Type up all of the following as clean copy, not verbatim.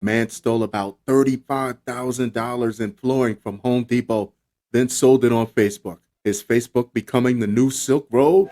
Man stole about $35,000 in flooring from Home Depot, then sold it on Facebook. Is Facebook becoming the new Silk Road?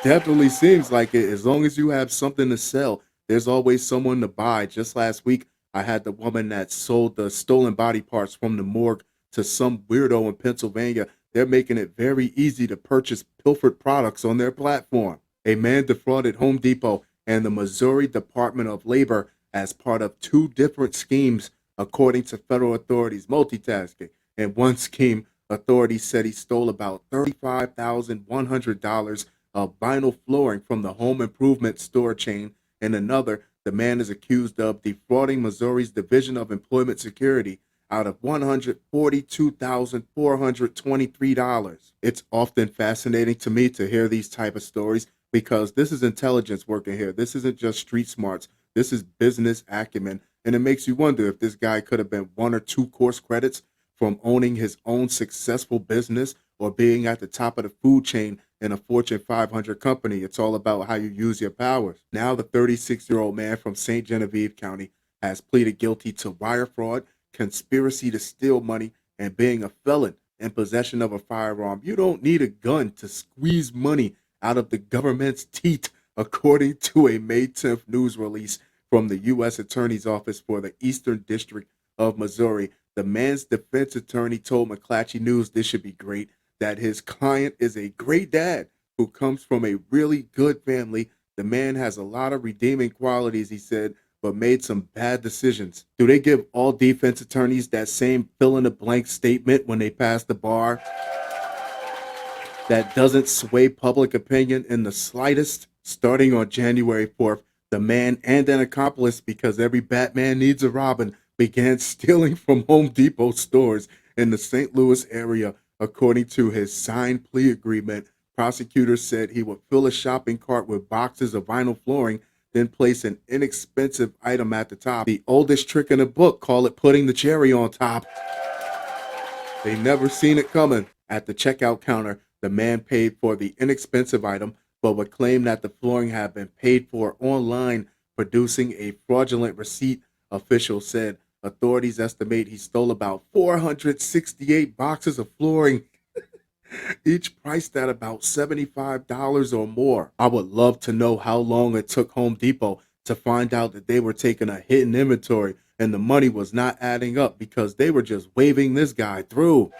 Definitely seems like it. As long as you have something to sell, there's always someone to buy. Just last week, I had the woman that sold the stolen body parts from the morgue to some weirdo in Pennsylvania. They're making it very easy to purchase pilfered products on their platform. A man defrauded Home Depot and the Missouri Department of Labor as part of two different schemes, according to federal authorities, multitasking. In one scheme, authorities said he stole about $35,100 of vinyl flooring from the home improvement store chain. In another, the man is accused of defrauding Missouri's Division of Employment Security out of $142,423. It's often fascinating to me to hear these type of stories because this is intelligence working here. This isn't just street smarts. This is business acumen. And it makes you wonder if this guy could have been one or two course credits from owning his own successful business or being at the top of the food chain in a Fortune 500 company. It's all about how you use your powers. Now, the 36-year-old man from St. Genevieve County has pleaded guilty to wire fraud, conspiracy to steal money, and being a felon in possession of a firearm. You don't need a gun to squeeze money out of the government's teeth, according to a May 10th news release from the U.S. Attorney's Office for the Eastern District of Missouri. The man's defense attorney told McClatchy News this should be great, that his client is a great dad who comes from a really good family. The man has a lot of redeeming qualities, he said, but made some bad decisions. Do they give all defense attorneys that same fill in the blank statement when they pass the bar that doesn't sway public opinion in the slightest? Starting on January 4th, the man and an accomplice, because every Batman needs a Robin, began stealing from Home Depot stores in the St. Louis area. According to his signed plea agreement, prosecutors said he would fill a shopping cart with boxes of vinyl flooring, then place an inexpensive item at the top. The oldest trick in the book, call it putting the cherry on top. They never seen it coming. At the checkout counter, the man paid for the inexpensive item, but would claim that the flooring had been paid for online, producing a fraudulent receipt, officials said. Authorities estimate he stole about 468 boxes of flooring, each priced at about $75 or more. I would love to know how long it took Home Depot to find out that they were taking a hidden inventory and the money was not adding up because they were just waving this guy through.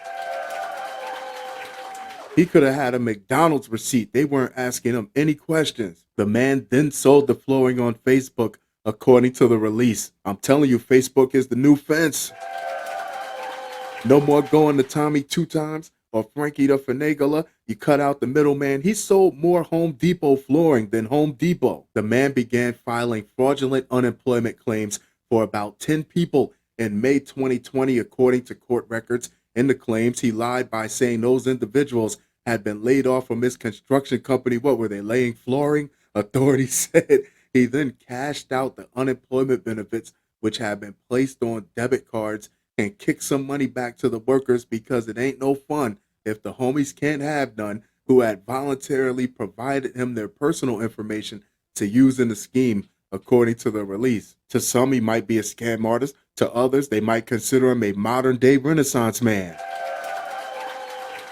He could have had a McDonald's receipt. They weren't asking him any questions. The man then sold the flooring on Facebook, according to the release. I'm telling you, Facebook is the new fence. No more going to Tommy two times or Frankie the Finagler. You cut out the middleman. He sold more Home Depot flooring than Home Depot. The man began filing fraudulent unemployment claims for about 10 people in May 2020, according to court records. In the claims, he lied by saying those individuals had been laid off from his construction company. What were they, laying flooring? Authorities said he then cashed out the unemployment benefits, which had been placed on debit cards, and kicked some money back to the workers because it ain't no fun if the homies can't have none, who had voluntarily provided him their personal information to use in the scheme, according to the release. To some, he might be a scam artist. To others, they might consider him a modern-day Renaissance man,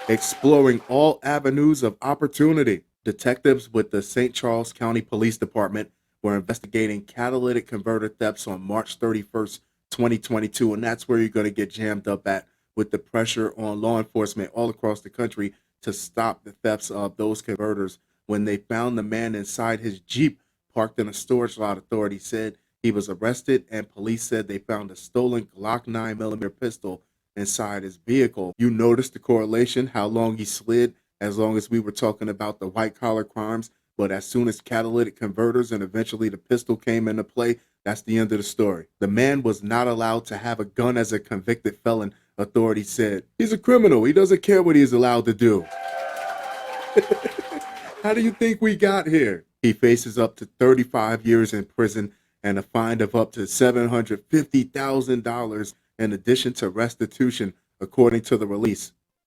exploring all avenues of opportunity. Detectives with the St. Charles County Police Department were investigating catalytic converter thefts on March 31st, 2022, and that's where you're going to get jammed up at, with the pressure on law enforcement all across the country to stop the thefts of those converters. When they found the man inside his Jeep parked in a storage lot, authorities said he was arrested, and police said they found a stolen Glock 9mm pistol inside his vehicle. You notice the correlation, how long he slid, as long as we were talking about the white-collar crimes. But as soon as catalytic converters and eventually the pistol came into play, that's the end of the story. The man was not allowed to have a gun as a convicted felon, authorities said. He's a criminal. He doesn't care what he's allowed to do. How do you think we got here? He faces up to 35 years in prison and a fine of up to $750,000 in addition to restitution, according to the release.